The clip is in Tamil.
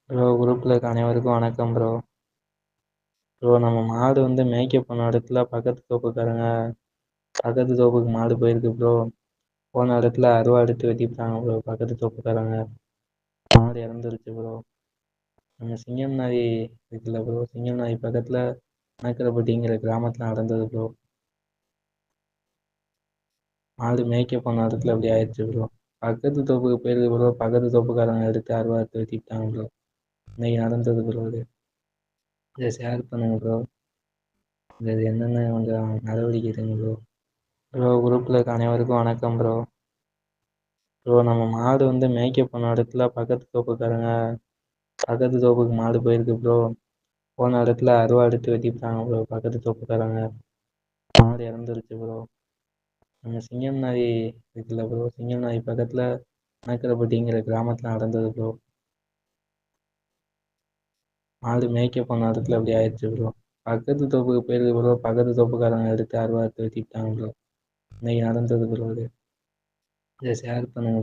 ப்ரோ குரூப்ல இருக்க அனைவருக்கும் வணக்கம் ப்ரோ. நம்ம மாடு வந்து மேய்க்க போன இடத்துல பக்கத்து தோப்புக்கு மாடு போயிருக்கு ப்ரோ. போன இடத்துல அருவா எடுத்து வெட்டிட்டாங்க ப்ரோ பக்கத்து தோப்புக்காரங்க. மாடு இறந்துருச்சு ப்ரோ. நம்ம சிங்கம் நாய் இருக்குல்ல ப்ரோ, சிங்கம் நாய் பக்கத்துல நக்கரப்பட்டிங்கிற கிராமத்துல நடந்தது ப்ரோ. மாடு மேய்க்க போன இடத்துல அப்படி ஆயிடுச்சு ப்ரோ. பக்கத்து தோப்புக்கு போயிருக்கு ப்ரோ. பக்கத்து தோப்புக்காரங்க எடுத்து அருவா எடுத்து வெட்டிட்டாங்க ப்ரோ. இன்னைக்கு நடந்தது ப்ரோ. இதை ஷேர் பண்ணுங்க ப்ரோ. இது என்னென்ன கொஞ்சம் நடவடிக்கை எடுங்க ப்ரோ. குரூப்ல இருக்க அனைவருக்கும் வணக்கம் ப்ரோ. நம்ம மாடு வந்து மேய்க்க போன இடத்துல பக்கத்து தோப்புக்கு மாடு போயிருக்கு ப்ரோ. போன இடத்துல அருவா எடுத்து வெட்டிட்டாங்க ப்ரோ பக்கத்து தோப்புக்காரங்க. மாடு இறந்துருச்சு ப்ரோ. நம்ம சிங்கம் நாய் இருக்குல்ல ப்ரோ, சிங்கம் நாய் பக்கத்துல நக்கரப்பட்டிங்கிற கிராமத்துல நடந்தது ப்ரோ. மாடு மேய்க்க போன இடத்துல அப்படி ஆயிடுச்சு ப்ரோ. பக்கத்து தோப்புக்கு போயிருக்கு ப்ரோ. பக்கத்து தோப்புக்காரங்க எடுத்து அருவா எடுத்து வெட்டிட்டாங்க ப்ரோ. இன்னைக்கு நடந்தது ப்ரோ. இதை ஷேர் பண்ணுங்க.